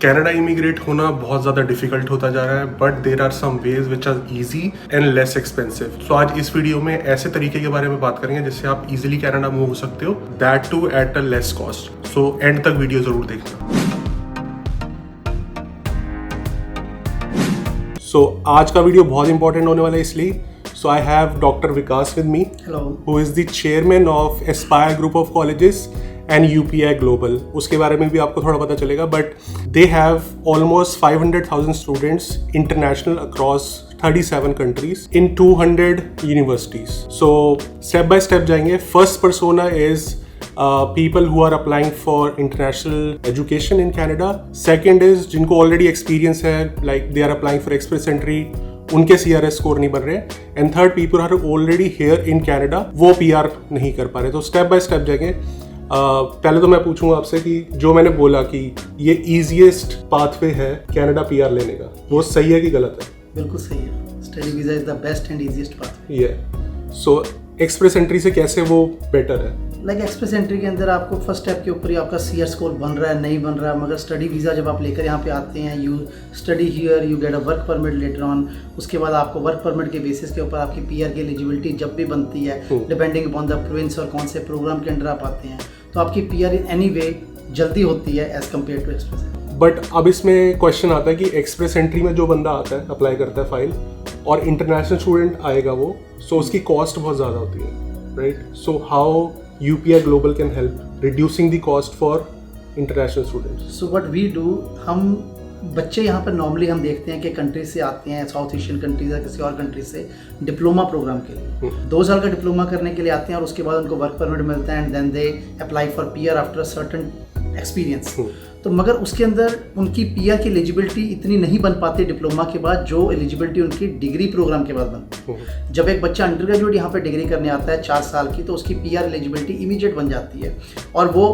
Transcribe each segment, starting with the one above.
Canada immigrate होना बहुत ज़्यादा डिफिकल्ट होता जा रहा है, but there are some ways which are easy and less expensive. So आज इस वीडियो में ऐसे तरीके के बारे में बात करेंगे जिससे आप इजीली कनाडा मूव हो सकते हो, that too at a less cost. So end तक वीडियो जरूर देखना। सो आज का वीडियो बहुत इंपॉर्टेंट होने वाला है इसलिए। So I have Dr. Vikas with me. Hello. Who is the chairman of Aspire Group of Colleges and UPI Global. उसके बारे में भी आपको थोड़ा पता चलेगा, but they have almost 500,000 students international across 37 countries in 200 universities. So step by step जाएंगे. First persona is people who are applying for international education in Canada. Second is जिनको already experience है, like they are applying for express entry, उनके CRS score नहीं बन रहे। And third, people are already here in Canada, वो PR नहीं कर पा रहे। तो स्टेप बाय स्टेप जाएंगे। पहले तो मैं पूछूंगा आपसे कि जो मैंने बोला कि ये इजीएस्ट पाथवे है कनाडा PR लेने का, वो सही है कि गलत है? बिल्कुल सही है। Study visa is the best and easiest pathway. ये सो एक्सप्रेस एंट्री से कैसे वो बेटर है? लाइक एक्सप्रेस एंट्री के अंदर आपको फर्स्ट स्टेप के ऊपर ही आपका CR स्कोर बन रहा है नहीं बन रहा है, मगर स्टडी वीज़ा जब आप लेकर यहाँ पे आते हैं, you study here, you get a work permit later on. उसके बाद आपको वर्क परमिट के बेसिस के ऊपर आपकी PR की एलिजिबिलिटी जब भी बनती है, डिपेंडिंग अपॉन द प्रोविंस और कौन से प्रोग्राम के अंडर आप आते हैं, तो आपकी PR इन एनी वे जल्दी होती है as compare to express entry. But अब इसमें क्वेश्चन आता है कि एक्सप्रेस एंट्री में जो बंदा आता है, अप्लाई करता है फाइल, और इंटरनेशनल स्टूडेंट आएगा वो, सो उसकी कॉस्ट बहुत ज़्यादा होती है, right? So how UPI Global can help reducing the cost for international students. So what we do, हम बच्चे यहाँ पर नॉर्मली हम देखते हैं कि कंट्री से आते हैं, साउथ एशियन कंट्रीज या किसी और कंट्री से डिप्लोमा प्रोग्राम के लिए 2 साल का डिप्लोमा करने के लिए आते हैं, और उसके बाद उनको वर्क परमिट मिलता है and then they apply for PR after a certain experience. तो मगर उसके अंदर उनकी PR की एलिजिबिलिटी इतनी नहीं बन पाती डिप्लोमा के बाद, जो एलिजिबिलिटी उनकी डिग्री प्रोग्राम के बाद बनती है। जब एक बच्चा अंडर ग्रेजुएट यहाँ पे डिग्री करने आता है 4 साल की, तो उसकी PR एलिजिबिलिटी इमीडिएट बन जाती है और वो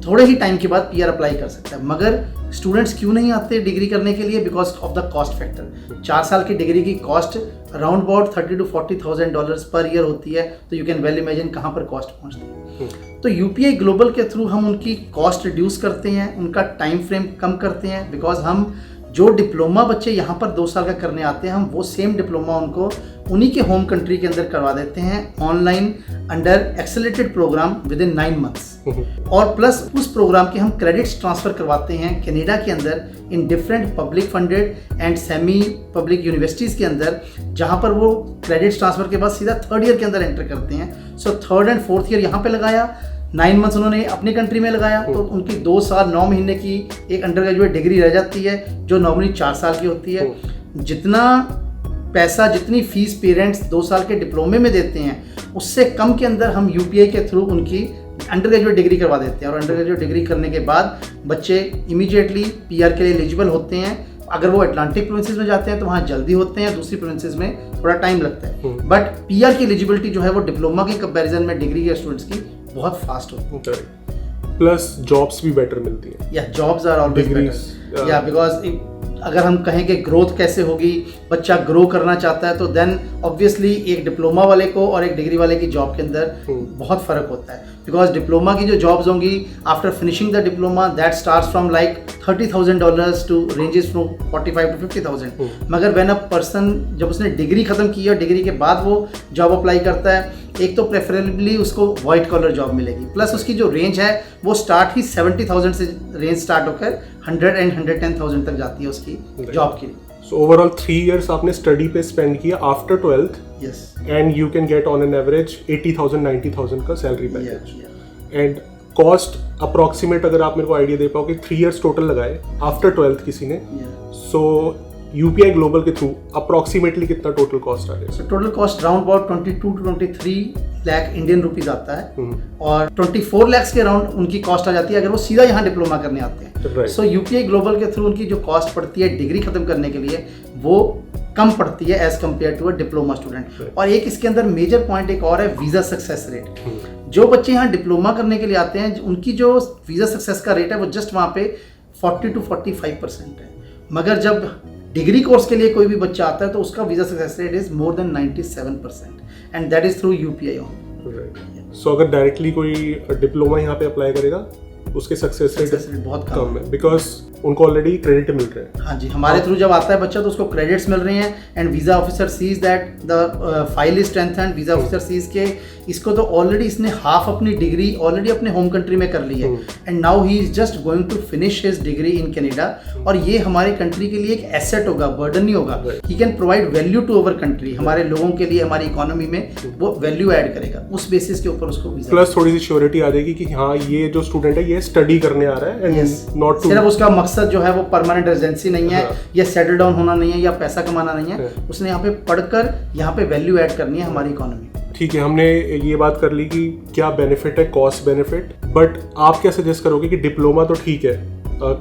थोड़े ही टाइम के बाद PR अप्लाई कर सकता है। मगर स्टूडेंट्स क्यों नहीं आते डिग्री करने के लिए? Because of the cost factor. 4 साल की डिग्री की cost around about $30,000 to $40,000 per year होती है, तो यू कैन वेल इमेजिन कहाँ पर कॉस्ट पहुँचती है। तो UPI ग्लोबल के थ्रू हम उनकी कॉस्ट रिड्यूस करते हैं, उनका टाइम फ्रेम कम करते हैं, बिकॉज हम जो डिप्लोमा बच्चे यहाँ पर 2 साल का करने आते हैं, हम वो सेम डिप्लोमा उनको उन्हीं के होम कंट्री के अंदर करवा देते हैं online under accelerated program within 9 months। और प्लस उस प्रोग्राम के हम क्रेडिट्स ट्रांसफ़र करवाते हैं कनाडा के अंदर in different public funded and semi public universities के अंदर, जहाँ पर वो क्रेडिट्स ट्रांसफ़र के बाद सीधा 3rd ईयर के अंदर एंटर करते हैं। सो 3rd and 4th ईयर यहाँ पे लगाया, 9 months उन्होंने अपनी कंट्री में लगाया, तो उनकी 2 साल 9 महीने की एक अंडर ग्रेजुएट डिग्री रह जाती है, जो नॉर्मली 4 साल की होती है। जितना पैसा, जितनी फीस पेरेंट्स 2 साल के डिप्लोमे में देते हैं, उससे कम के अंदर हम UPI के थ्रू उनकी अंडर ग्रेजुएट डिग्री करवा देते हैं, और अंडर ग्रेजुएट डिग्री करने के बाद बच्चे इमीडिएटली PR के लिए एलिजिबल होते हैं। अगर वो अटलांटिक प्रोविंसेस में जाते हैं तो वहाँ जल्दी होते हैं, दूसरी प्रोविंसेस में थोड़ा टाइम लगता है। बट PR की एलिजिबिलिटी जो है वो डिप्लोमा के कंपैरिजन में डिग्री के स्टूडेंट्स की बहुत फास्ट होती है। प्लस जॉब्स भी बेटर मिलती है। या जॉब्स आर ऑलवेज बेटर, या बिकॉज अगर हम कहें कि ग्रोथ कैसे होगी, बच्चा ग्रो करना चाहता है, तो देन ऑब्वियसली एक डिप्लोमा वाले को और एक डिग्री वाले की जॉब के अंदर बहुत फ़र्क होता है। बिकॉज डिप्लोमा की जो जॉब्स होंगी after finishing the diploma, that starts from like $30,000 to ranges from $45,000 to $50,000। मगर व्हेन अ पर्सन जब उसने डिग्री खत्म की और डिग्री के बाद वो जॉब अप्लाई करता है, एक तो प्रेफरेबली उसको वाइट कॉलर जॉब मिलेगी, प्लस उसकी जो रेंज है वो स्टार्ट ही 70,000 से रेंज स्टार्ट होकर 100 and 110,000 तक जाती है उसकी जॉब की। So overall 3 years आपने स्टडी पे स्पेंड किया after 12th, yes, and you can get on an average 80,000 90,000 का salary package. And cost approximate अगर आप मेरे को आइडिया दे पाओ कि 3 years टोटल लगाए आफ्टर 12th किसी ने, सो UPI ग्लोबल के थ्रू अप्रोक्सीमेटली कितना टोटल कॉस्ट आ जाएगा? Total cost around about 22 to 23 lakh Indian rupees आता है, और 24 lakhs के अराउंड उनकी कॉस्ट आ जाती है अगर वो सीधा यहाँ डिप्लोमा करने आते हैं। सो UPI ग्लोबल के थ्रू उनकी जो कॉस्ट पड़ती है डिग्री खत्म करने के लिए, वो कम पड़ती है as compare to a diploma student. और एक इसके अंदर मेजर पॉइंट एक और है, वीज़ा सक्सेस रेट। जो बच्चे यहाँ डिप्लोमा करने के लिए आते हैं, उनकी जो वीज़ा सक्सेस का रेट है वो जस्ट वहाँ पे 40 to 45% है। मगर जब डिग्री कोर्स के लिए कोई भी बच्चा आता है तो उसका visa success rate is more than 97%, and that is through UPI only. So अगर डायरेक्टली कोई डिप्लोमा यहाँ पे अप्लाई करेगा, उसके सक्सेस रेट बहुत कम है, बिकॉज उनको ऑलरेडी क्रेडिट मिल रहे हैं। हाँ जी, हमारे थ्रू जब आता है बच्चा तो उसको क्रेडिट्स मिल रहे हैं and visa officer sees that the file is strengthened. Visa officer sees के इसको तो ऑलरेडी इसने हाफ अपनी डिग्री ऑलरेडी अपने होम कंट्री में कर ली है and now he is just going to finish his degree in Canada. और ये हमारे कंट्री के लिए एक एसेट होगा, बर्डन नहीं होगा। He can provide value to our country, हमारे लोगों के लिए, हमारी इकोनॉमी में वो वैल्यू ऐड करेगा। उस बेसिस के ऊपर उसको वीजा प्लस थोड़ी सी श्योरिटी आ जाएगी कि हाँ ये जो स्टूडेंट है ये स्टडी करने आ रहा है एंड नॉट टू, सिर्फ उसका मकसद जो है वो परमानेंट रेजिडेंसी नहीं है या सेटल डाउन होना नहीं है या पैसा कमाना नहीं है, उसने यहाँ पे पढ़कर यहाँ पे वैल्यू ऐड करनी है हमारी इकोनॉमी। ठीक है, हमने ये बात कर ली कि क्या बेनिफिट है, कॉस्ट बेनिफिट, बट आप क्या सजेस्ट करोगे कि डिप्लोमा तो ठीक है,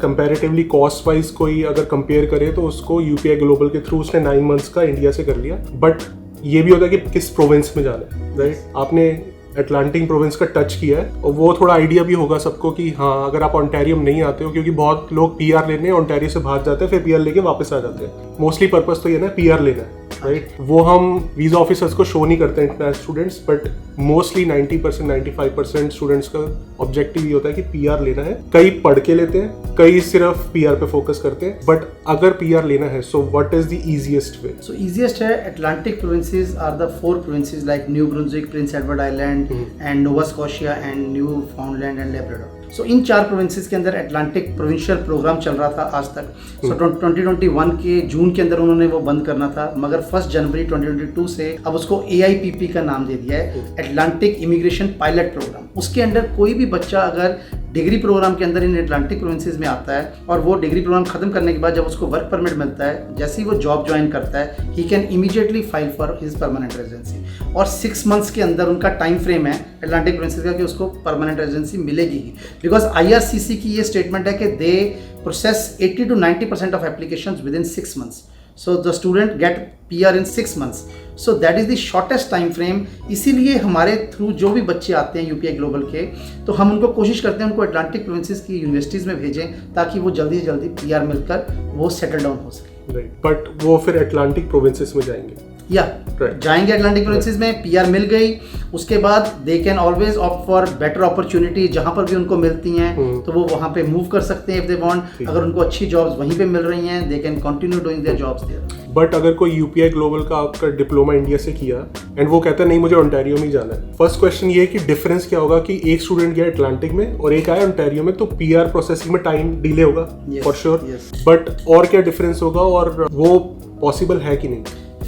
कंपैरेटिवली कॉस्ट वाइज कोई अगर कंपेयर करे तो उसको यूपीआई ग्लोबल के थ्रू उसने 9 मंथ्स का इंडिया से कर लिया, बट ये भी होता है कि किस प्रोविंस में जाना है, राइट? आपने अटलांटिक प्रोविंस का टच किया है और वो थोड़ा आइडिया भी होगा सबको कि हाँ अगर आप ओंटारियो में नहीं आते हो, क्योंकि बहुत लोग पीआर लेने ओंटारियो से भाग जाते हैं फिर पीआर लेके वापस आ जाते हैं। मोस्टली पर्पस तो ये ना पीआर लेना है, राइट? वो हम वीजा ऑफिसर्स को शो नहीं करते हैं international students, but mostly 90% 95% students का ऑब्जेक्टिव ये होता है कि पीआर लेना है। कई पढ़ के लेते हैं, कई सिर्फ पीआर पे फोकस करते हैं, बट अगर पीआर लेना है so what is the easiest way? So easiest है, Atlantic provinces are the 4 provinces like New Brunswick, Prince Edward Island and Nova Scotia and Newfoundland and Labrador. So इन 4 provinces के अंदर Atlantic provincial programme चल रहा था आज तक। सो 2021 के जून के अंदर उन्होंने वो बंद करना था, मगर 1 जनवरी 2022 से अब उसको AIPP का नाम दे दिया है, अटलांटिक इमिग्रेशन पायलट प्रोग्राम। उसके अंडर कोई भी बच्चा अगर डिग्री प्रोग्राम के अंदर इन अटलांटिक प्रोविंसेस में आता है और वो डिग्री प्रोग्राम खत्म करने के बाद जब उसको वर्क परमिट मिलता है, जैसे ही वो जॉब ज्वाइन करता है, he can immediately file for his permanent residency. और 6 मंथ्स के अंदर उनका टाइम फ्रेम है अटलांटिक प्रोविंसेस का कि उसको परमानेंट रेजिडेंसी मिलेगी ही, बिकॉज IRCC की ये स्टेटमेंट है कि they process 80 to 90% of applications with in 6 months. So the student get PR in 6 months. So that is the shortest time frame. इसीलिए हमारे थ्रू जो भी बच्चे आते हैं यूपीआई ग्लोबल के, तो हम उनको कोशिश करते हैं उनको अटलांटिक प्रोविंसेस की यूनिवर्सिटीज़ में भेजें ताकि वो जल्दी से जल्दी PR मिलकर वो सेटल डाउन हो सके। राइट, बट वो फिर अटलांटिक प्रोविंसेस में जाएंगे या जाएंगे अटलांटिक प्रोविंसेस में, PR मिल गई, उसके बाद they can always opt for better opportunity. जहां पर भी उनको मिलती हैं तो वो वहां पे मूव कर सकते हैं इफ दे वांट। अगर उनको अच्छी जॉब्स वहीं पे मिल रही हैं, they can continue doing their jobs there. But अगर कोई यूपीआई ग्लोबल का आपका डिप्लोमा इंडिया से किया एंड वो कहता है नहीं मुझे ओंटारियो में जाना है, फर्स्ट क्वेश्चन ये है कि डिफरेंस क्या होगा कि एक स्टूडेंट गया अटलांटिक में और एक आया ओंटारियो में, तो PR प्रोसेसिंग में टाइम डिले होगा फॉर श्योर, बट और क्या डिफरेंस होगा और वो पॉसिबल है कि नहीं?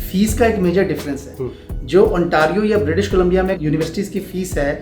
फीस का एक मेजर डिफरेंस है। जो ओंटारियो या ब्रिटिश कोलंबिया में यूनिवर्सिटीज की फीस है,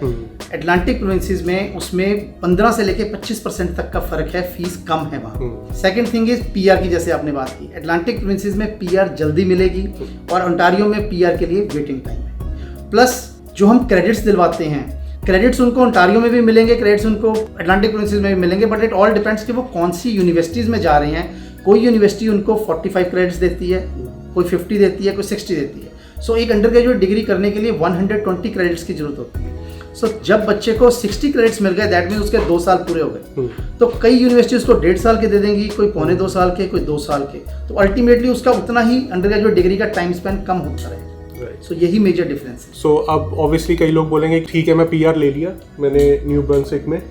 अटलांटिक प्रोविंसेस में उसमें 15 से लेके 25% तक का फर्क है, फीस कम है वहाँ। सेकंड थिंग इज PR की, जैसे आपने बात की, अटलांटिक प्रोविंसेस में PR जल्दी मिलेगी और ओंटारियो में PR के लिए वेटिंग टाइम है। प्लस जो हम क्रेडिट्स दिलवाते हैं, क्रेडिट्स उनको ओंटारियो में भी मिलेंगे, क्रेडिट्स उनको अटलांटिक प्रोविंसेस में भी मिलेंगे, बट इट ऑल डिपेंड्स कि वो कौन सी यूनिवर्सिटीज़ में जा रहे हैं। कोई यूनिवर्सिटी उनको 45 क्रेडिट्स देती है, कोई 50 देती है, कोई 60 देती है। सो एक अंडर ग्रेजुएट डिग्री करने के लिए 120 क्रेडिट्स की जरूरत होती है। सो जब बच्चे को 60 क्रेडिट्स मिल गए, दैट मीन उसके 2 साल पूरे हो गए। तो कई यूनिवर्सिटी उसको 1.5 साल के दे देंगी, कोई 1.25 साल के, कोई 2 साल के। तो अल्टीमेटली उसका उतना ही अंडर ग्रेजुएट डिग्री का टाइम स्पेंड कम होता रहेगा। सो यही मेजर डिफरेंस है। सो अब ऑब्वियसली कई लोग बोलेंगे ठीक है मैं PR ले लिया मैंने न्यू ब्रंसविक में,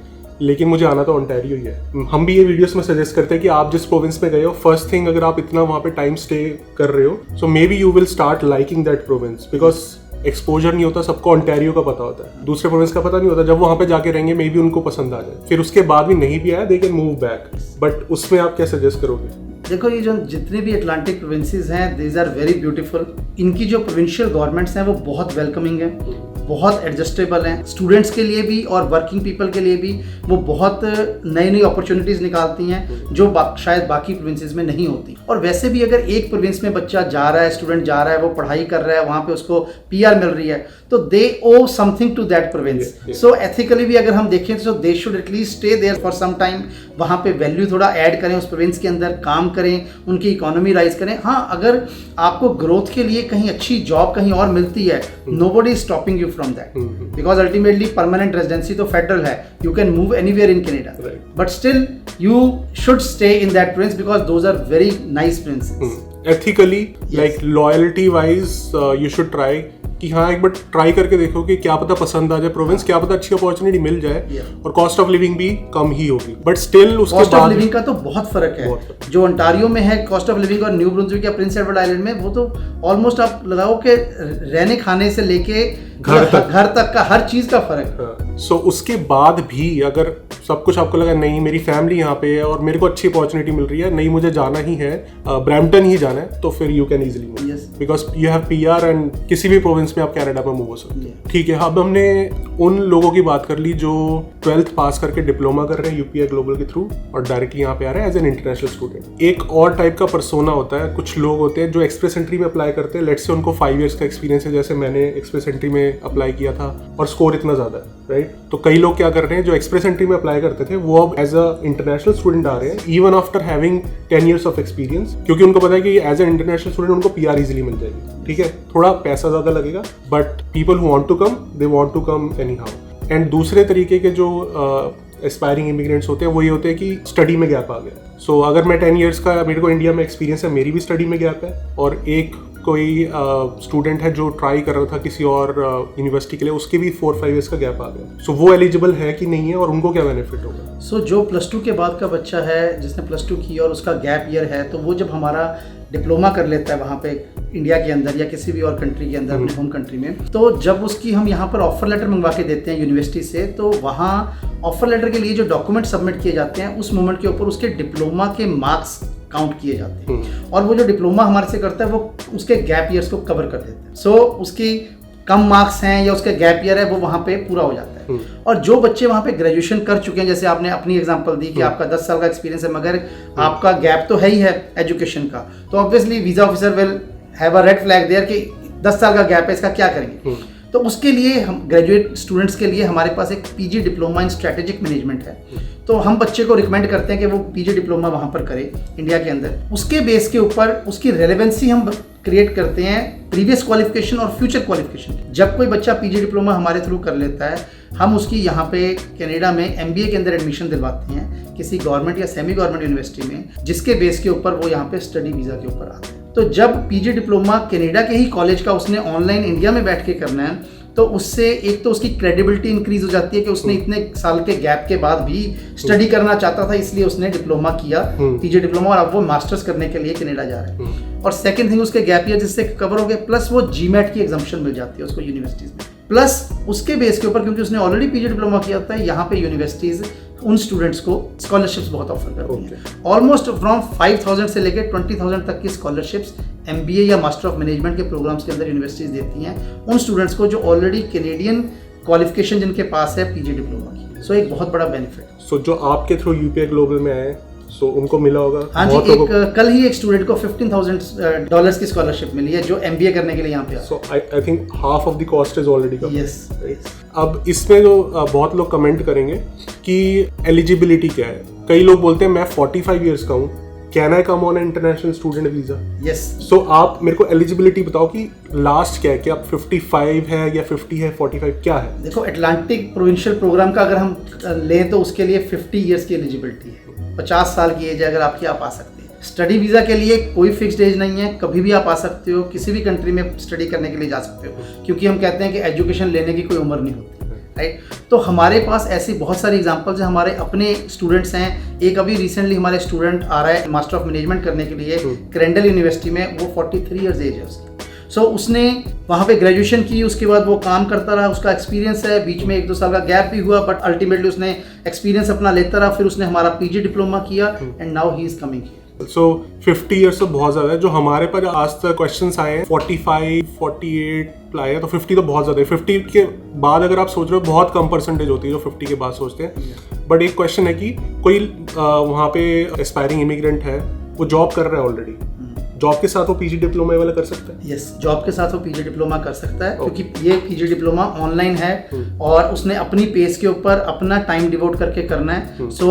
लेकिन मुझे आना तो ओंटारियो ही है। हम भी ये वीडियोस में सजेस्ट करते हैं कि आप जिस प्रोविंस में गए हो, फर्स्ट थिंग अगर आप इतना वहाँ पे टाइम स्टे कर रहे हो, so maybe you will start liking that province, because exposure नहीं होता सबको, ओंटारियो का पता होता है, दूसरे प्रोविंस का पता नहीं होता। जब वहाँ पे जाके रहेंगे मे बी उनको पसंद आ जाए, फिर उसके बाद भी नहीं भी आया they can move back. But उसमें आप क्या सजेस्ट करोगे? देखो, ये जो जितने भी अटलांटिक प्रोविंसेस हैं, दीज आर वेरी ब्यूटीफुल। इनकी जो प्रोविंशियल गवर्नमेंट्स हैं वो बहुत वेलकमिंग है, बहुत एडजस्टेबल हैं, स्टूडेंट्स के लिए भी और वर्किंग पीपल के लिए भी। वो बहुत नई नई अपॉर्चुनिटीज़ निकालती हैं जो शायद बाकी प्रोविंसेस में नहीं होती। और वैसे भी अगर एक प्रोविंस में बच्चा जा रहा है, स्टूडेंट जा रहा है, वो पढ़ाई कर रहा है, वहाँ पे उसको PR मिल रही है, तो they owe something to that province. So ethically भी अगर हम देखें तो they should at least stay there for some time, वहाँ पे वैल्यू थोड़ा ऐड करें उस प्रोविंस के अंदर, काम करें, उनकी इकोनॉमी राइज करें। हाँ, अगर आपको ग्रोथ के लिए कहीं अच्छी जॉब कहीं और मिलती है, nobody is stopping you from that, because ultimately permanent residency तो फेडरल है, you can move anywhere in Canada, but still you should stay in that province because those are very nice provinces. Ethically, like loyalty wise, you should try कि हाँ एक बार try करके देखो कि क्या पता पसंद आ जाए प्रोविंस, क्या पता अच्छी अपॉर्चुनिटी मिल जाए और कॉस्ट ऑफ लिविंग भी कम ही होगी, बट स्टिल उसके कॉस्ट ऑफ लिविंग का तो बहुत फर्क है। जो ओंटारियो में है कॉस्ट ऑफ लिविंग और न्यू ब्रुंसविक या प्रिंस एडवर्ड आइलैंड में, वो तो ऑलमोस्ट आप लगाओ कि रहने खाने से लेके घर तक का हर चीज का फर्क है। सो उसके बाद भी अगर सब कुछ आपको लगा नहीं मेरी फैमिली यहाँ पे है और मेरे को अच्छी अपॉर्चुनिटी मिल रही है, नहीं मुझे जाना ही है, ब्रैम्पटन ही जाना है, तो फिर you can easily move because you have PR and किसी भी प्रोविंस में आप कनाडा में मूव हो सकते हैं। ठीक है, अब हमने उन लोगों की बात कर ली जो 12th पास करके डिप्लोमा कर रहे हैं यूपीआई ग्लोबल के थ्रू और डायरेक्टली यहाँ पे आ रहे हैं एज एन इंटरनेशनल स्टूडेंट। एक और टाइप का पर्सोना होता है, कुछ लोग होते हैं जो एक्सप्रेस एंट्री में अप्लाई करते हैं, लेट्स से उनको 5 years का एक्सपीरियंस है, जैसे मैंने एक्सप्रेस एंट्री में अप्लाई किया था और स्कोर इतना ज्यादा है, राइट। तो कई लोग क्या कर रहे हैं जो एक्सप्रेस एंट्री में अप्लाई करते थे वो अब एज अ इंटरनेशनल स्टूडेंट आ रहे हैं even after having 10 years of experience, क्योंकि उनको पता है कि एज एन इंटरनेशनल स्टूडेंट उनको पीआर इजीली मिल जाएगी। ठीक है, थोड़ा पैसा ज्यादा लगेगा but people who want to come they want to come anyhow. And दूसरे तरीके के जो एस्पायरिंग इमिग्रेंट्स होते हैं वो ये होते हैं कि स्टडी में गैप आ गया। सो अगर मैं 10 years का मेरे को इंडिया में एक्सपीरियंस है, मेरी भी स्टडी में गैप है, और एक कोई स्टूडेंट है जो ट्राई कर रहा था किसी और यूनिवर्सिटी के लिए, उसके भी 4-5 years का गैप आ गया। सो वो एलिजिबल है कि नहीं है और उनको क्या बेनिफिट होगा? सो जो +2 के बाद का बच्चा है जिसने +2 की और उसका गैप ईयर है, तो वो जब हमारा डिप्लोमा कर लेता है वहाँ पे इंडिया के अंदर या किसी भी और कंट्री के अंदर, अपने होम कंट्री में, तो जब उसकी हम यहाँ पर ऑफर लेटर मंगवा के देते हैं यूनिवर्सिटी से, तो वहाँ ऑफर लेटर के लिए जो डॉक्यूमेंट सबमिट किए जाते हैं उस मोमेंट के ऊपर उसके डिप्लोमा के मार्क्स काउंट किए जाते हैं और वो जो डिप्लोमा हमारे से करता है वो उसके गैप ईयर्स को कवर कर देते हैं। सो उसकी कम मार्क्स हैं या उसका गैप ईयर है वो वहाँ पे पूरा हो जाता है। और जो बच्चे वहाँ पे ग्रेजुएशन कर चुके हैं, जैसे आपने अपनी एग्जांपल दी कि आपका 10 साल का एक्सपीरियंस है मगर आपका गैप तो है ही है एजुकेशन का, तो obviously visa officer will have a red flag there कि 10 साल का गैप है, इसका क्या करेंगे। तो उसके लिए हम ग्रेजुएट स्टूडेंट्स के लिए हमारे पास एक PG diploma in strategic management है, तो हम बच्चे को रिकमेंड करते हैं कि वो पीजी डिप्लोमा वहाँ पर करे इंडिया के अंदर। उसके बेस के ऊपर उसकी रेलेवेंसी हम क्रिएट करते हैं प्रीवियस क्वालिफिकेशन और फ्यूचर क्वालिफिकेशन। जब कोई बच्चा पीजी डिप्लोमा हमारे थ्रू कर लेता है, हम उसकी यहाँ पे कनाडा में एमबीए के अंदर एडमिशन दिलवाते हैं किसी गवर्नमेंट या सेमी गवर्नमेंट यूनिवर्सिटी में, जिसके बेस के ऊपर वो यहाँ पे स्टडी वीज़ा के ऊपर आता है। तो जब पीजी डिप्लोमा कनाडा के ही कॉलेज का उसने ऑनलाइन इंडिया में बैठ के करना है, तो उससे एक तो उसकी क्रेडिबिलिटी इंक्रीज हो जाती है कि उसने इतने साल के गैप के बाद भी स्टडी करना चाहता था, इसलिए उसने डिप्लोमा किया, पीजी डिप्लोमा, और अब वो मास्टर्स करने के लिए कनाडा जा रहा है। और सेकंड थिंग, उसके गैप ईयर जिससे कवर हो गए, प्लस वो जीमैट की एग्जाम्पशन मिल जाती है उसको यूनिवर्सिटीज में, प्लस उसके बेस के ऊपर क्योंकि उसने ऑलरेडी पीजी डिप्लोमा किया होता है, यहाँ पे यूनिवर्सिटीज उन स्टूडेंट्स को स्कॉलरशिप्स बहुत ऑफर करती हैं। ऑलमोस्ट फ्रॉम 5,000 से लेकर 20,000 तक की स्कॉलरशिप्स एमबीए या मास्टर ऑफ मैनेजमेंट के प्रोग्राम्स के अंदर यूनिवर्सिटीज देती हैं उन स्टूडेंट्स को जो ऑलरेडी कैनेडियन क्वालिफिकेशन जिनके पास है पीजी डिप्लोमा की। सो एक बहुत बड़ा बेनिफिट। सो जो आपके थ्रू यूपीआई ग्लोबल में आए सो उनको मिला होगा? हाँ जी, कल ही एक स्टूडेंट को $15,000 की स्कॉलरशिप मिली है जो एमबीए करने के लिए यहाँ पे आया। So I think half of the cost is already covered. Yes. अब इसमें जो बहुत लोग कमेंट करेंगे कि एलिजिबिलिटी क्या है, कई लोग बोलते हैं मैं 45 years का हूँ, can I come on international student visa? Yes. So आप मेरे को एलिजिबिलिटी बताओ कि लास्ट क्या है, कि आप 55 है या 50 है, 45 क्या है? देखो, अटलांटिक प्रोविंशियल प्रोग्राम का अगर हम लें तो उसके लिए 50 years की एलिजिबिलिटी है, 50 साल की एज है अगर आपकी, आप आ सकते हैं। स्टडी वीज़ा के लिए कोई फिक्स्ड एज नहीं है, कभी भी आप आ सकते हो, किसी भी कंट्री में स्टडी करने के लिए जा सकते हो, क्योंकि हम कहते हैं कि एजुकेशन लेने की कोई उम्र नहीं होती, राइट। तो हमारे पास ऐसी बहुत सारी एग्जांपल्स हैं, हमारे अपने स्टूडेंट्स हैं। एक अभी रिसेंटली हमारे स्टूडेंट आ रहा है मास्टर ऑफ मैनेजमेंट करने के लिए क्रेंडल यूनिवर्सिटी में, वो 43 years एज है उसकी। सो उसने वहाँ पे ग्रेजुएशन की, उसके बाद वो काम करता रहा, उसका एक्सपीरियंस है, बीच में 1-2 साल का गैप भी हुआ, बट अल्टीमेटली उसने एक्सपीरियंस अपना लेता रहा, फिर उसने हमारा पीजी डिप्लोमा किया and now he is coming here. So 50 years तो बहुत ज़्यादा है। जो हमारे पर आज तक क्वेश्चंस आए हैं 45, 48 आए हैं, तो 50 तो बहुत ज़्यादा है। 50 के बाद अगर आप सोच रहे हो बहुत कम परसेंटेज होती है जो 50 के बाद सोचते हैं। बट एक क्वेश्चन है कि कोई वहाँ पे एस्पायरिंग इमिग्रेंट है, वो जॉब कर रहा है ऑलरेडी, जॉब के साथ वो पीजी डिप्लोमा वाला कर सकता है? यस, जॉब के साथ वो पीजी डिप्लोमा कर सकता है, क्योंकि ये पीजी डिप्लोमा ऑनलाइन है और उसने अपनी पेस के ऊपर अपना टाइम डिवोट करके करना है। सो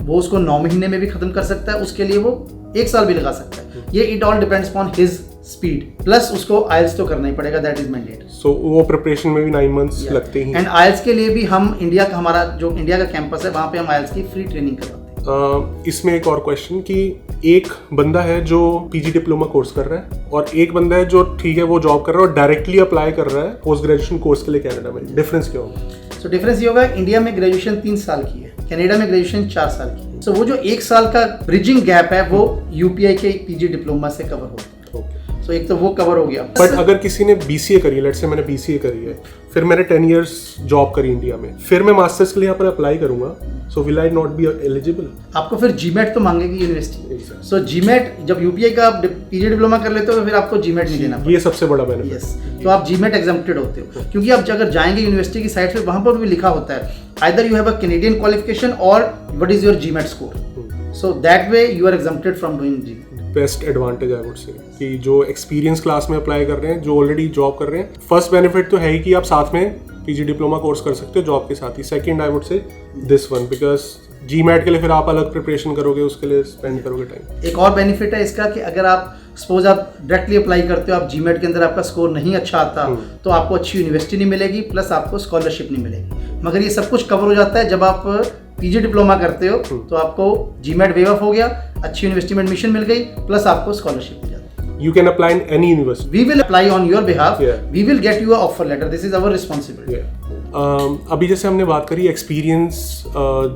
वो उसको 9 महीने में भी खत्म कर सकता है, उसके लिए वो 1 साल भी लगा सकता है। ये it all depends upon his speed, plus उसको आइल्स तो करना ही पड़ेगा, दैट इज मैंडेट। सो वो प्रिपरेशन में भी 9 months लगते ही। एंड आइल्स के लिए भी हम इंडिया का, हमारा जो इंडिया का कैंपस है वहाँ पे हम आइल्स की फ्री ट्रेनिंग करवाते हैं। इसमें एक और क्वेश्चन कि एक बंदा है जो पीजी डिप्लोमा कोर्स कर रहा है और एक बंदा है जो ठीक है वो जॉब कर रहा है और डायरेक्टली अप्लाई कर रहा है पोस्ट ग्रेजुएशन कोर्स के लिए कनाडा में, डिफरेंस क्या होगा? सो डिफरेंस ये होगा, इंडिया में ग्रेजुएशन 3 साल की है, कनाडा में ग्रेजुएशन 4 साल की है। सो वो जो 1 साल का ब्रिजिंग गैप है वो यूपीआई के पीजी डिप्लोमा से कवर होता है। सो एक तो वो कवर हो गया। बट अगर किसी ने बीसीए करी है, लेट्स से मैंने बीसीए करी है, फिर मैंने 10 इयर्स जॉब करी इंडिया में, फिर मैं मास्टर्स के लिए यहाँ पर अप्लाई करूंगा, so will I not be eligible? आपको फिर जीमेट तो मांगेगी यूनिवर्सिटी। सो जीमेट जब यूपीआई का पीजी डिप्लोमा कर लेते हो तो फिर आपको जीमेट नहीं देना पड़ेगा। ये सबसे बड़ा बेनिफिट। यस, तो आप जीमेट एग्जम्प्टेड होते हो, क्योंकि आप अगर जाएंगे यूनिवर्सिटी की साइट पे वहां पर भी लिखा होता है either you have a Canadian qualification और what is your GMAT score. So that way you are exempted from doing GMAT. Best advantage I would say कि जो एक्सपीरियंस क्लास में अप्लाई कर रहे हैं, जो ऑलरेडी जॉब कर रहे हैं, फर्स्ट बेनिफिट तो है ही कि आप साथ में पीजी डिप्लोमा कोर्स कर सकते हो जॉब के साथ ही। Second I would say this one, because GMAT के लिए फिर आप अलग प्रिपरेशन करोगे, उसके लिए स्पेंड करोगे टाइम। एक और बेनिफिट है इसका कि अगर आप सपोज आप डायरेक्टली अप्लाई करते हो, आप जीमेट के अंदर आपका स्कोर नहीं अच्छा आता तो आपको अच्छी यूनिवर्सिटी नहीं मिलेगी, प्लस आपको स्कॉलरशिप नहीं मिलेगी। मगर ये सब कुछ कवर हो जाता है जब आप पीजी डिप्लोमा करते हो तो आपको जीमेट वेव ऑफ हो गया, अच्छी यूनिवर्सिटी में एडमिशन मिल गई, प्लस आपको स्कॉलरशिप मिल जाती है। You can apply in any university. We will apply on your behalf. Yeah. We will get you an offer letter. This is our responsibility. अभी जैसे हमने बात करी एक्सपीरियंस,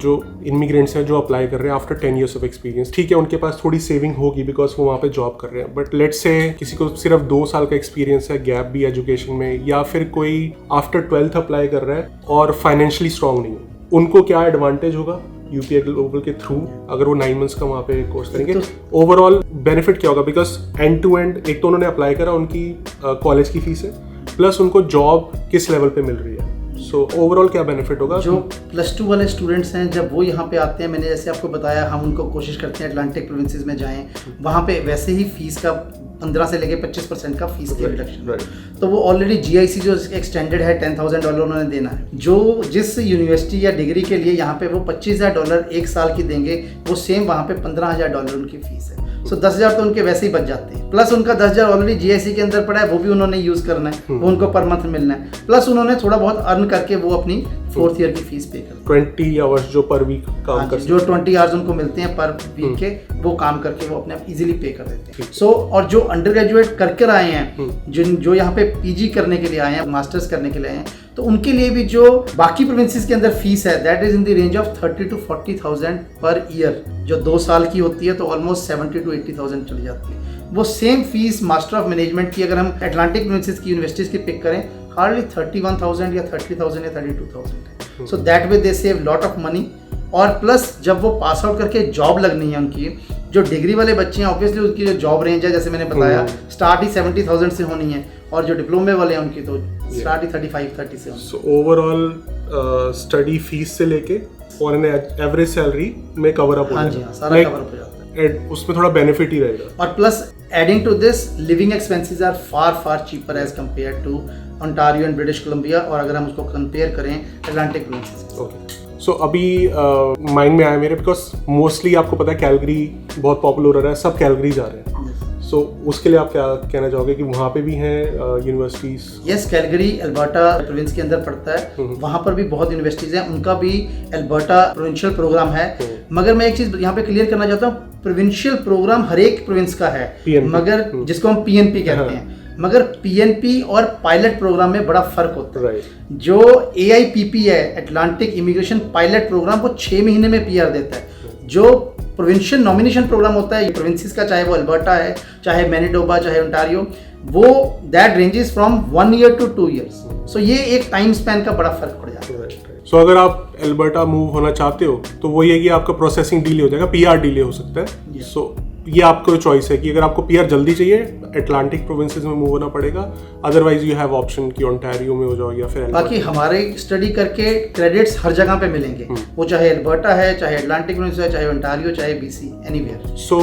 जो इमिग्रेंट्स हैं जो अप्लाई कर रहे हैं आफ्टर 10 years ऑफ एक्सपीरियंस, ठीक है उनके पास थोड़ी सेविंग होगी बिकॉज वो वहाँ पे जॉब कर रहे हैं, बट लेट्स से किसी को सिर्फ 2 साल का एक्सपीरियंस है, गैप भी एजुकेशन में, या फिर कोई आफ्टर 12th अप्लाई कर रहा है और फाइनेंशियली स्ट्रांग नहीं है, उनको क्या एडवांटेज होगा यूपीआई ग्लोबल के थ्रू अगर वो 9 months का वहाँ पे कोर्स करेंगे? ओवरऑल बेनिफिट क्या होगा? बिकॉज एंड टू एंड एक तो उन्होंने अप्लाई करा, उनकी कॉलेज की फीस है, प्लस उनको जॉब किस लेवल पे मिल रही है, सो ओवरऑल क्या बेनिफिट होगा? जो +2 वाले स्टूडेंट्स हैं जब वो यहाँ पे आते हैं, मैंने जैसे आपको बताया हम उनको कोशिश करते हैं अटलांटिक प्रोविंसेस में जाएं, वहाँ पे वैसे ही फीस का 15 से लेके 25% का फीस की रिडक्शन, तो वो ऑलरेडी जीआईसी जो एक्सटेंडेड है $10,000 उन्होंने देना है। जो जिस यूनिवर्सिटी या डिग्री के लिए यहाँ पे वो $25,000 1 साल की देंगे, वो सेम वहाँ पे $15,000 उनकी फीस है। सो 10,000 तो उनके वैसे ही बच जाते हैं, प्लस उनका 10,000 ऑलरेडी जीआईसी के अंदर पड़ा है, वो भी उन्होंने यूज करना है, वो उनको पर मंथ मिलना है, प्लस उन्होंने थोड़ा बहुत अर्न करके वो अपनी 4th ईयर की फीस पे कर 20 आवर्स जो पर वीक काम कर, जो 20 आवर्स उनको मिलते हैं पर वीक के, वो काम करके वो अपने आप इजीली पे कर देते हैं। सो और जो अंडर ग्रेजुएट कर आए हैं, जो यहाँ पे पीजी करने के लिए आए हैं, मास्टर्स करने के लिए आए हैं, तो उनके लिए भी जो बाकी प्रोविंसेस के अंदर फीस है that is in the range of 30,000 to 40,000 per year, जो 2 साल की होती है तो ऑलमोस्ट 70,000 to 80,000 चली जाती है। वो same fees master of management की अगर हम अटलांटिक प्रोविंसेस की यूनिवर्सिटीज की पिक करें, हार्डली 31,000 या 30,000 या 32,000 है। सो that way they save lot of money. और प्लस जब वो पास आउट करके जॉब लगनी है उनकी, जो डिग्री वाले बच्चे हैं ऑब्वियसली उनकी जो जॉब रेंज है जैसे मैंने बताया स्टार्ट ही 70,000 से होनी है, और जो डिप्लोमे वाले हैं उनकी तो स्टार्ट ही 35-30 से होनी है। सो ओवरऑल स्टडी फीस से लेके और एवरेज सैलरी में कवर अप हो हाँ जी हाँ, सारा कवर अप हो जाता है, उसमें थोड़ा बेनिफिट ही रहेगा। और plus adding to this living expenses are far cheaper as compare to Ontario and British Columbia, और अगर हम उसको कंपेयर करें अटलांटिक प्रोविंसेस। ओके, सो अभी माइंड में आया मेरे, बिकॉज मोस्टली आपको पता है कैलगरी बहुत पॉपुलर हो रहा है, सब कैलगरी जा रहे हैं, सो उसके लिए आप क्या कहना चाहोगे कि वहाँ पे भी हैं universities? Yes, Calgary Alberta province के अंदर पड़ता है, वहाँ पर भी बहुत यूनिवर्सिटीज हैं, उनका भी अल्बर्टा प्रोविंशियल प्रोग्राम है। मगर मैं एक चीज यहाँ पे क्लियर करना चाहता हूँ, प्रोविंशियल प्रोग्राम हर एक प्रोविंस का है, मगर जिसको हम पीएनपी कहते हैं, मगर पीएनपी और पायलट प्रोग्राम में बड़ा फर्क होता है। जो एआईपीपी है अटलांटिक इमिग्रेशन पायलट प्रोग्राम, वो 6 महीने में पीआर देता है। जो प्रोविंशियल नॉमिनेशन प्रोग्राम होता है प्रोविंसेस का, चाहे वो अल्बर्टा है, चाहे मैनिटोबा, चाहे ओंटारियो, वो that ranges from 1 year to 2 years। सो ये एक टाइम स्पैन का बड़ा फर्क पड़ जाता है। सो अगर आप अल्बर्टा मूव होना चाहते हो तो वो ये कि आपका प्रोसेसिंग डिले हो जाएगा, पीआर डिले हो सकता है। सो ये आपको चॉइस है कि अगर आपको पीआर जल्दी चाहिए अटलांटिक प्रोविंसेस में मूव होना पड़ेगा, अदरवाइज यू हैव ऑप्शन कि ओंटारियो में हो जाओ या फिर। बाकी हमारे स्टडी करके क्रेडिट्स हर जगह पे मिलेंगे, वो चाहे अल्बर्टा है, चाहे अटलांटिक प्रोविंस है, चाहे ओंटारियो, चाहे बीसी, एनीवेयर। सो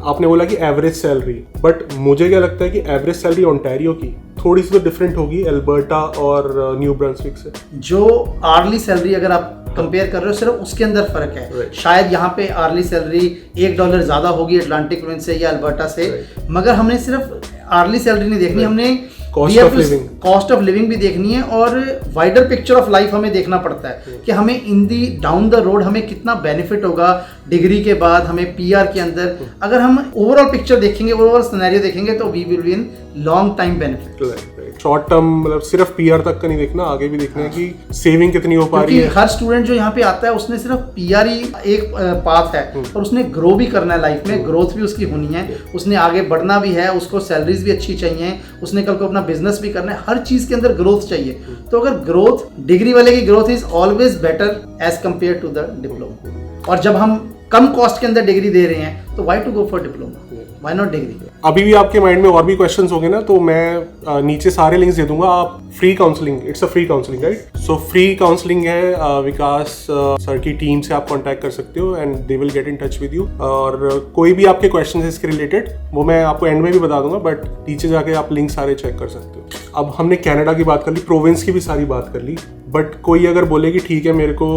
आपने बोला कि एवरेज सैलरी, बट मुझे क्या लगता है कि एवरेज सैलरी ओंटारियो की थोड़ी सी तो डिफरेंट होगी अल्बर्टा और न्यू ब्रंसविक से। जो आर्ली सैलरी अगर आप कंपेयर कर रहे हो, सिर्फ उसके अंदर फर्क है। शायद यहाँ पे आर्ली सैलरी $1 ज्यादा होगी अटलांटिक प्रोविंस से या अल्बर्टा से, मगर हमने सिर्फ आर्ली सैलरी नहीं देखनी, हमने कॉस्ट ऑफ लिविंग भी देखनी है और वाइडर पिक्चर ऑफ लाइफ हमें देखना पड़ता है कि हमें इन दी डाउन द रोड हमें कितना बेनिफिट होगा डिग्री के बाद, हमें पीआर के अंदर। अगर हम ओवरऑल पिक्चर देखेंगे, ओवरऑल सिनेरियो देखेंगे तो we will be in long time benefit. Short term मतलब सिर्फ पीआर तक का नहीं देखना, आगे भी देखना है कि सेविंग कितनी हो पा रही है। हर स्टूडेंट जो यहाँ पे आता है उसने सिर्फ पीआर ही एक पाथ है और उसने ग्रो भी करना है लाइफ में, ग्रोथ भी उसकी होनी है, उसने आगे बढ़ना भी है, उसको सैलरीज भी अच्छी चाहिए, उसने कल को अपना बिजनेस भी करना है, हर चीज के अंदर ग्रोथ चाहिए। तो अगर ग्रोथ, डिग्री वाले की growth is always better as compare to the diploma. और जब हम कम कॉस्ट के अंदर डिग्री दे रहे हैं तो why to go for diploma, why not degree. अभी भी आपके माइंड में और भी क्वेश्चंस होंगे ना, तो मैं नीचे सारे लिंक्स दे दूंगा। आप free counselling, it's a free counselling right, so free counselling है, विकास सर की टीम से आप कांटेक्ट कर सकते हो and they will get in touch with you. और कोई भी आपके क्वेश्चन है इसके रिलेटेड वो मैं आपको एंड में भी बता दूंगा, बट नीचे जाके आप लिंक सारे चेक कर सकते हो। अब हमने कनाडा की बात कर ली, प्रोविंस की भी सारी बात कर ली, बट कोई अगर बोले कि ठीक है मेरे को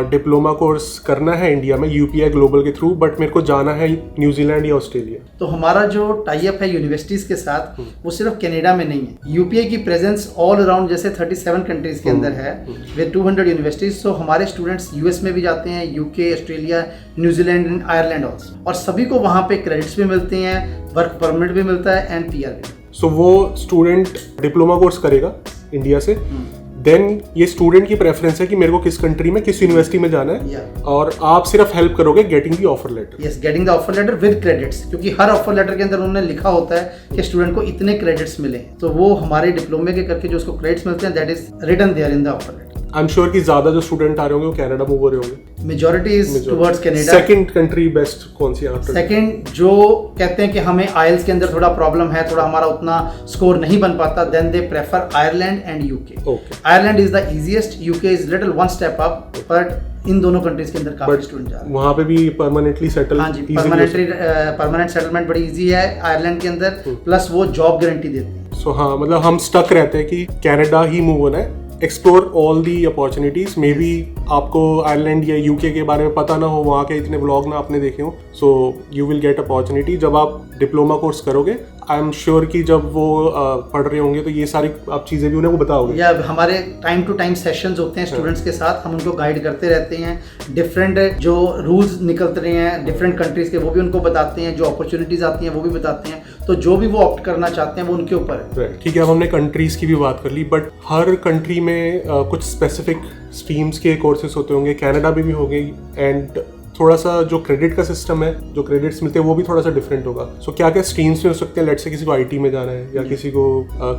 डिप्लोमा कोर्स करना है इंडिया में यूपीआई ग्लोबल के थ्रू, बट मेरे को जाना है न्यूजीलैंड या ऑस्ट्रेलिया, तो हमारा जो टाई अप है यूनिवर्सिटीज के साथ वो सिर्फ कनाडा में नहीं है, यूपीआई की प्रेजेंस ऑल अराउंड जैसे 37 कंट्रीज के अंदर है विद 200 यूनिवर्सिटीज। सो हमारे स्टूडेंट्स यूएस में भी जाते हैं, UK, Australia, New Zealand and Ireland also, और सभी को वहाँ पे क्रेडिट्स भी मिलते हैं, वर्क परमिट भी मिलता है एंड पीआर भी। सो वो स्टूडेंट डिप्लोमा कोर्स करेगा इंडिया से, देन ये स्टूडेंट की प्रेफरेंस है कि मेरे को किस कंट्री में, किस यूनिवर्सिटी में जाना है, और आप सिर्फ हेल्प करोगे getting the offer letter. Yes, getting the offer letter with credits, क्योंकि हर ऑफर लेटर के अंदर उन्होंने लिखा होता है कि स्टूडेंट को इतने क्रेडिट्स मिले, तो वो हमारे डिप्लोमे के करके जो उसको क्रेडिट्स मिलते हैं that is written there in the offer letter. I am sure कि ज्यादा जो स्टूडेंट आ रहे होंगे वो कनाडा मूव हो रहे होंगे, majority is towards Canada. Second country best कौन सी आफ्टर? सेकंड जो कहते हैं कि हमें आइल्स के अंदर थोड़ा प्रॉब्लम है, थोड़ा हमारा उतना स्कोर नहीं बन पाता, then they prefer Ireland and UK. Ireland is the easiest, UK is little one step up, but इन दोनों कंट्रीज के अंदर काफी स्टूडेंट जा रहे हैं। वहां पे भी परमानेंटली सेटल, हाँ जी, परमानेंट सेटलमेंट बड़ी इजी है आयरलैंड के अंदर, प्लस वो जॉब गारंटी देते हैं। सो हाँ, मतलब हम स्टक रहते हैं कि कनाडा ही मूव होना है, explore all the opportunities. May be आपको आयरलैंड या यूके के बारे में पता ना हो, वहाँ के इतने व्लॉग ना आपने देखे हो, so you will get opportunity. जब आप डिप्लोमा कोर्स करोगे आई एम श्योर कि जब वो पढ़ रहे होंगे तो ये सारी आप चीज़ें भी उन्हें वो बताओगे। या हमारे टाइम टू टाइम सेशंस होते हैं स्टूडेंट्स के साथ, हम उनको गाइड करते रहते हैं, डिफरेंट जो रूल्स निकलते रहे हैं डिफरेंट कंट्रीज के वो भी उनको बताते हैं, जो अपॉर्चुनिटीज आती हैं वो भी बताते हैं, तो जो भी वो ऑप्ट करना चाहते हैं वो उनके ऊपर है। ठीक है, अब हमने कंट्रीज की भी बात कर ली, बट हर कंट्री में कुछ स्पेसिफिक स्ट्रीम्स के कोर्सेज होते होंगे, कनाडा में भी हो गई, एंड थोड़ा सा जो क्रेडिट का सिस्टम है, जो क्रेडिट्स मिलते हैं वो भी थोड़ा सा डिफरेंट होगा। सो क्या क्या स्ट्रीम्स में हो सकते हैं? लेट्स से किसी को आईटी में जाना है या किसी को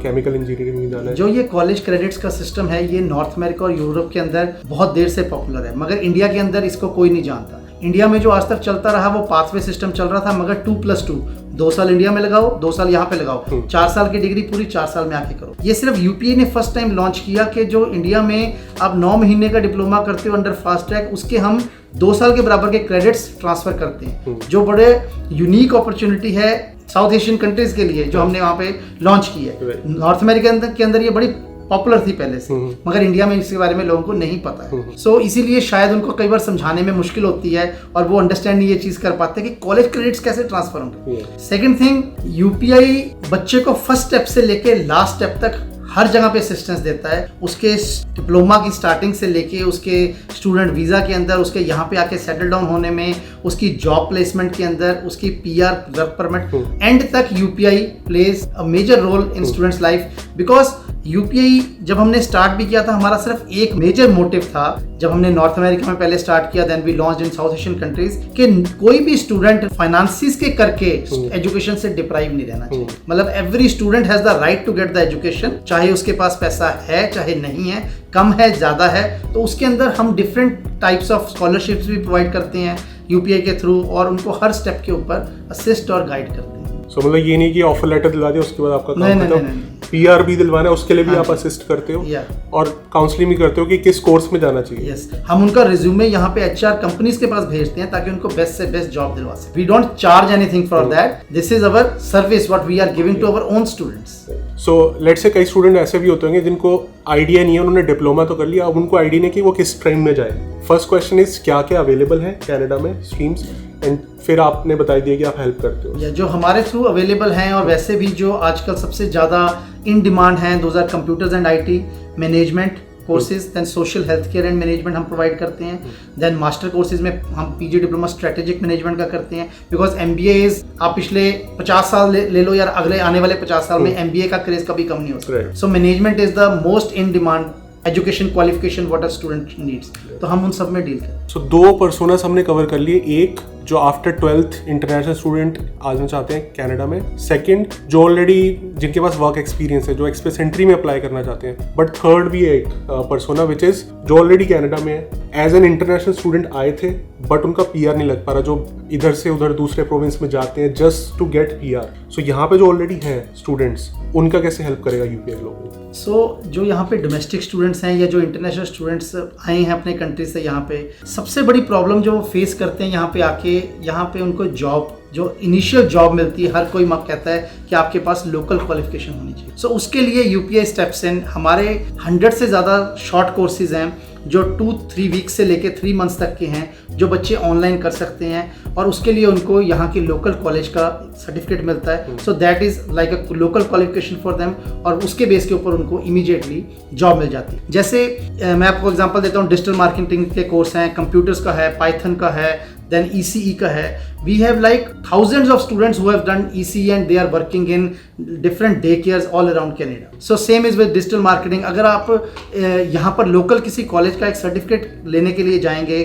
केमिकल इंजीनियरिंग में जाना है। जो ये कॉलेज क्रेडिट्स का सिस्टम है ये नॉर्थ अमेरिका और यूरोप के अंदर बहुत देर से पॉपुलर है, मगर इंडिया के अंदर इसको कोई नहीं जानता। इंडिया में जो आज तक चलता रहा वो पाथवे सिस्टम चल रहा था, मगर 2+2, 2 साल इंडिया में लगाओ, 2 साल यहाँ पे लगाओ, 4 साल की डिग्री पूरी 4 साल में आके करो। ये सिर्फ यूपीए ने फर्स्ट टाइम लॉन्च किया कि जो इंडिया में आप 9 महीने का डिप्लोमा करते हो अंडर फास्ट ट्रैक, उसके हम 2 साल के बराबर के क्रेडिट्स ट्रांसफर करते हैं, जो बड़े यूनिक अपॉर्चुनिटी है साउथ एशियन कंट्रीज के लिए जो हमने वहाँ पे लॉन्च की है। नॉर्थ अमेरिका के अंदर ये बड़ी पॉपुलर थी पहले से, मगर इंडिया में इसके बारे में लोगों को नहीं पता है। सो इसीलिए शायद उनको कई बार समझाने में मुश्किल होती है और वो अंडरस्टैंड नहीं ये चीज कर पाते कि कॉलेज क्रेडिट्स कैसे ट्रांसफर होंगे। सेकंड थिंग, यूपीआई बच्चे को फर्स्ट स्टेप से लेके लास्ट स्टेप तक हर जगह पे असिस्टेंस देता है, उसके डिप्लोमा की स्टार्टिंग से लेके उसके स्टूडेंट वीज़ा के अंदर, उसके यहाँ पे आके सेटल डाउन होने में, उसकी जॉब प्लेसमेंट के अंदर, उसकी पीआर वर्क परमिट, एंड तक UPI plays a major role in students life. Because UPI जब हमने स्टार्ट भी किया था, हमारा सिर्फ एक मेजर मोटिव था जब हमने नॉर्थ अमेरिका में पहले स्टार्ट किया, then we launched in South Asian countries, कि कोई भी स्टूडेंट फाइनेंसिस के करके एजुकेशन से डिप्राइव नहीं रहना चाहिए। मतलब every student has the right to get the education, चाहे उसके पास पैसा है चाहे नहीं है, कम है ज़्यादा है, तो उसके अंदर हम डिफरेंट टाइप्स ऑफ स्कॉलरशिप्स भी प्रोवाइड करते हैं यूपीआई के थ्रू, और उनको हर स्टेप के ऊपर असिस्ट और गाइड करते हैं। सो मतलब ये नहीं कि ऑफर लेटर दिला दिया उसके बाद आपका काम खत्म, पीआर भी दिलवाना है उसके लिए भी आप असिस्ट करते हो और काउंसलिंग भी करते हो कि किस कोर्स में जाना चाहिए। यस, हम उनका रिज्यूमे यहाँ पे एचआर कंपनीज के पास भेजते हैं ताकि उनको बेस्ट से बेस्ट जॉब दिलवा सके। We don't charge anything for that, this is our service what we are giving to our own students. So let's say कई स्टूडेंट ऐसे भी होते होंगे जिनको आइडिया नहीं है, उन्होंने डिप्लोमा तो कर लिया, अब उनको आइडिया नहीं कि वो किस स्ट्रीम में जाए। फर्स्ट क्वेश्चन इज क्या क्या अवेलेबल है कनाडा में स्ट्रीम्स, एंड फिर आपने बता दिया कि आप हेल्प करते हो। या जो हमारे थ्रू अवेलेबल हैं और वैसे भी जो आजकल सबसे ज़्यादा इन डिमांड हैं, those are computers and IT management courses, then social health care and management हम प्रोवाइड करते हैं, देन मास्टर कोर्सेज में हम PG डिप्लोमा स्ट्रेटेजिक मैनेजमेंट का करते हैं, बिकॉज MBA इज, आप पिछले 50 साल ले लो या अगले आने वाले 50 साल में MBA का क्रेज कभी कम नहीं होता। So management is the most in demand education qualification what a student needs, तो हम उन सब में डील करते हैं। सो 2 पर्सोनास हमने कवर कर लिए, एक जो आफ्टर 12th इंटरनेशनल स्टूडेंट आना चाहते हैं कनाडा में, सेकंड जो ऑलरेडी जिनके पास वर्क एक्सपीरियंस है, जो एक्सप्रेस एंट्री में अप्लाई करना चाहते हैं, बट थर्ड भी है एक पर्सोना विच इज जो ऑलरेडी कनाडा में है, एज एन इंटरनेशनल स्टूडेंट आए थे बट उनका PR नहीं लग पा रहा, जो इधर से उधर दूसरे प्रोविंस में जाते हैं जस्ट टू गेट PR। सो यहाँ पे जो ऑलरेडी हैं स्टूडेंट्स, उनका कैसे हेल्प करेगा UPI ग्लोबल? सो जो यहाँ पे डोमेस्टिक स्टूडेंट्स हैं या जो इंटरनेशनल स्टूडेंट्स आए हैं अपने कंट्री से, यहाँ पे सबसे बड़ी प्रॉब्लम जो वो फेस करते हैं यहाँ पे आके, यहाँ पे उनको जॉब, जो इनिशियल जॉब मिलती है, हर कोई कहता है कि आपके पास लोकल क्वालिफिकेशन होनी चाहिए। सो उसके लिए UPI स्टेप्स इन, हमारे 100 से ज़्यादा शॉर्ट कोर्सेज हैं जो 2-3 वीक्स से लेके 3 मंथ्स तक के हैं, जो बच्चे ऑनलाइन कर सकते हैं और उसके लिए उनको यहाँ की लोकल कॉलेज का सर्टिफिकेट मिलता है। So that is like a local qualification for them, और उसके बेस के ऊपर उनको इमीडिएटली जॉब मिल जाती है। जैसे मैं आपको एग्जांपल देता हूँ, डिजिटल मार्केटिंग के कोर्स हैं, कंप्यूटर्स का है, पाइथन का है, then ECE का है। We have like thousands of students who have done ECE and they are working in different daycares all around Canada. So same is with digital marketing. अगर आप यहाँ पर लोकल किसी कॉलेज का एक सर्टिफिकेट लेने के लिए जाएंगे,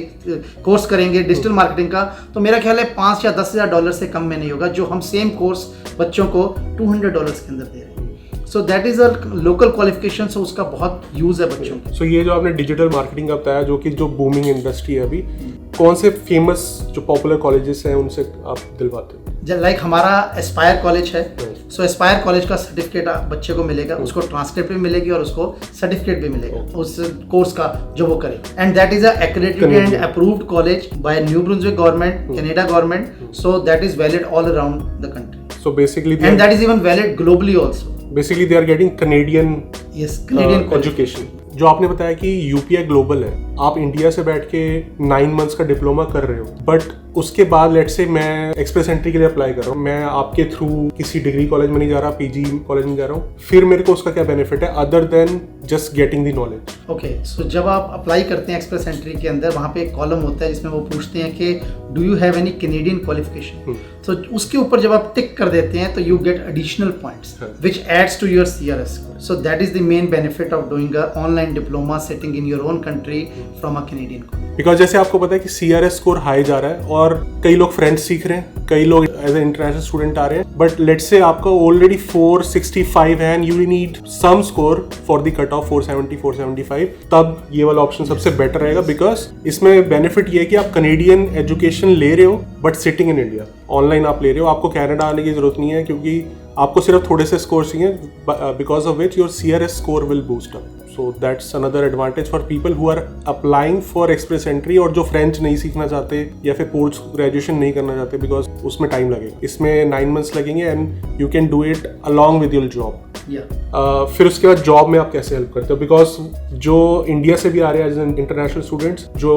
कोर्स करेंगे डिजिटल मार्केटिंग का, तो मेरा ख्याल है $5 या $10,000 से कम में नहीं होगा, जो हम सेम कोर्स बच्चों को $200 के अंदर दे रहे हैं। So that is a local qualification, so उसका बहुत यूज है बच्चों को। सो ये जो आपने डिजिटल मार्केटिंग का बताया, जो कि जो बूमिंग इंडस्ट्री है अभी, कौन से फेमस जो पॉपुलर कॉलेजेस हैं उनसे आप दिलवाते हो? लाइक हमारा एस्पायर कॉलेज है, सो एस्पायर कॉलेज का सर्टिफिकेट बच्चे को मिलेगा, उसको ट्रांसक्रिप्ट भी मिलेगी और उसको सर्टिफिकेट भी मिलेगा उस कोर्स का जो वो करे, and that is accredited and approved college by New Brunswick government, Canada government, so that is valid all around the country. So basically and that is even valid globally also. Basically they are getting Canadian education. जो आपने बताया कि UPI global है, आप India से बैठ के 9 months का डिप्लोमा कर रहे हो, बट उसके बाद लेट्स से मैं एक्सप्रेस एंट्री के लिए अप्लाई कर रहा हूँ, मैं आपके थ्रू किसी डिग्री कॉलेज में नहीं जा रहा, PG कॉलेज में जा रहा हूँ, फिर मेरे को उसका क्या बेनिफिट है other than just getting the knowledge? Okay, so जब आप अप्लाई करते हैं एक्सप्रेस एंट्री के अंदर, वहाँ पे एक कॉलम होता है जिसमें वो पूछते हैं कि do you have any Canadian qualification. तो उसके ऊपर जब आप टिक कर देते हैं तो you get additional points which adds to your CRS score. So that is the main benefit of doing a online diploma sitting in your own country from a Canadian college. Because जैसे आपको पता है कि CRS score high जा रहा है और कई लोग फ्रेंच सीख रहे हैं, कई लोग एज ए इंटरनेशनल स्टूडेंट आ रहे हैं, बट लेट्स से आपका ऑलरेडी 465 है and you need some score for the cut off 470 475, तब ये वाला ऑप्शन सबसे बेटर रहेगा। बिकॉज इसमें बेनिफिट ये है कि आप कैनेडियन एजुकेशन ले रहे हो but sitting in India, online आप ले रहे हो, आपको कनाडा आने की जरूरत नहीं है, क्योंकि आपको सिर्फ थोड़े से स्कोर चाहिए, because of which your CRS score will boost up. So that's another advantage for people who are applying for express entry और जो फ्रेंच नहीं सीखना चाहते या फिर पोस्ट ग्रेजुएशन नहीं करना चाहते, बिकॉज उसमें टाइम लगेगा, इसमें 9 मंथ्स लगेंगे and you can do it along with your job. फिर उसके बाद जॉब में आप कैसे हेल्प करते हो? बिकॉज जो इंडिया से भी आ रहे हैं एज एन इंटरनेशनल स्टूडेंट्स, जो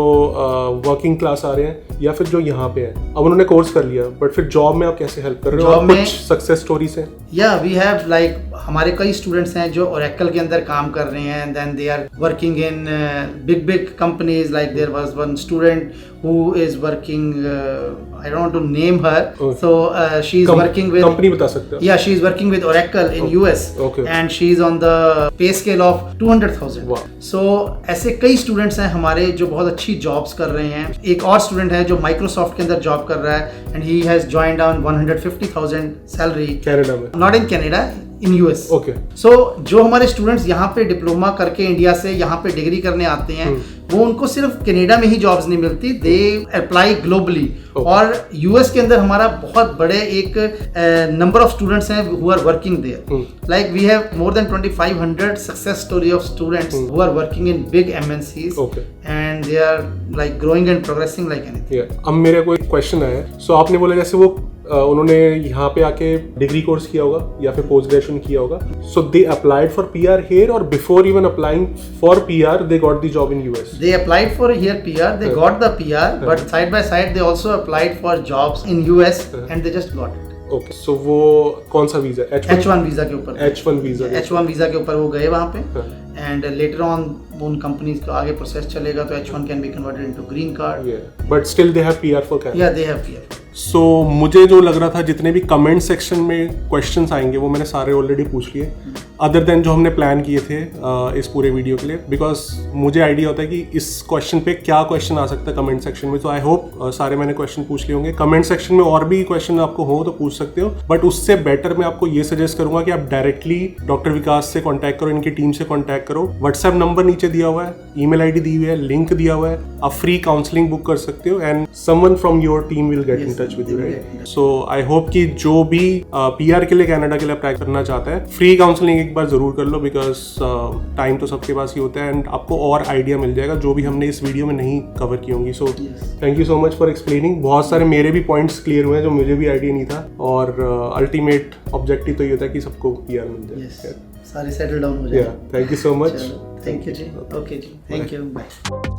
वर्किंग क्लास आ रहे हैं या फिर जो यहाँ पे हैं, अब उन्होंने कोर्स कर लिया, बट फिर जॉब में आप कैसे हेल्प कर रहे हो? कुछ सक्सेस स्टोरीज हैं? या वी हैव लाइक हमारे कई स्टूडेंट्स हैं जो ओरेकल के अंदर काम कर रहे हैं, then they are working in big companies. Like there was one student who is working, I don't want to name her, so she is working with company बता सकते हो? Yeah, she is working with Oracle in US, and she is on the pay scale of 200,000. Wow. So ऐसे कई students हैं हमारे जो बहुत अच्छी जॉब्स कर रहे हैं। एक और स्टूडेंट है जो माइक्रोसॉफ्ट के अंदर जॉब कर रहा है and he has joined on 150,000 salary. Canada में? Not in Canada, in US. Okay. So जो हमारे स्टूडेंट्स यहाँ पे डिप्लोमा करके इंडिया से यहाँ पे डिग्री करने आते हैं, वो उनको सिर्फ कनाडा में ही जॉब्स नहीं मिलती, दे अप्लाई ग्लोबली। और US के अंदर हमारा बहुत बड़े एक नंबर ऑफ स्टूडेंट्स हैं who are working there. Like we have more than 2,500 success story of students who are working in big MNCs. Okay. And they are like growing and progressing like anything. Yeah. अब मेरे को एक question आया, सो आपने बोला जैसे वो उन्होंने यहाँ पे आके डिग्री कोर्स किया होगा या फिर पोस्ट ग्रेजुएशन किया होगा, सो दे अप्लाइड फॉर PR हियर और before even applying for PR they got the job in US. They applied for here PR, they got the PR, but side by side they also applied for jobs in US and they just got it. Okay, so वो कौन सा visa? H1 visa के ऊपर। H1 visa. H1 visa के ऊपर वो गए वहाँ पे एंड लेटर ऑन उन कंपनीज का आगे प्रोसेस चलेगा तो H1 can be converted into green card. But still they have PR for Canada. या दे हैव पीआर। सो मुझे जो लग रहा था जितने भी कमेंट सेक्शन में क्वेश्चंस आएंगे वो मैंने सारे ऑलरेडी पूछ लिए, अदर देन जो हमने प्लान किए थे इस पूरे वीडियो के लिए, बिकॉज मुझे आइडिया होता है कि इस क्वेश्चन पे क्या क्वेश्चन आ सकता है कमेंट सेक्शन में। तो आई होप सारे मैंने क्वेश्चन पूछ लिए होंगे। कमेंट सेक्शन में और भी क्वेश्चन आपको हो तो पूछ सकते हो, बट उससे बेटर मैं आपको ये सजेस्ट करूंगा कि आप डायरेक्टली डॉक्टर विकास से कॉन्टैक्ट करो, इनकी टीम से कॉन्टैक्ट करो। व्हाट्सएप नंबर नीचे दिया हुआ है, ईमेल आईडी दी हुई है, लिंक दिया हुआ है, आप फ्री काउंसलिंग बुक कर सकते हो and someone from your team will get in touch with you, right? So I hope कि जो भी पीआर के लिए कनाडा के लिए अप्लाई करना चाहता है, फ्री काउंसलिंग एक बार जरूर कर लो, बिकॉज टाइम तो सबके पास ही होता है एंड आपको और आइडिया मिल जाएगा जो भी हमने इस वीडियो में नहीं कवर की होंगी। So thank you so much for explaining. बहुत सारे मेरे भी पॉइंट्स क्लियर हुए हैं जो मुझे भी आइडिया नहीं था, और अल्टीमेट ऑब्जेक्टिव तो ये होता है कि सबको पीआर मिल जाए, सारे सेटल डाउन हो जाए। Thank you so much. Thank you ji. Okay ji, thank you, bye.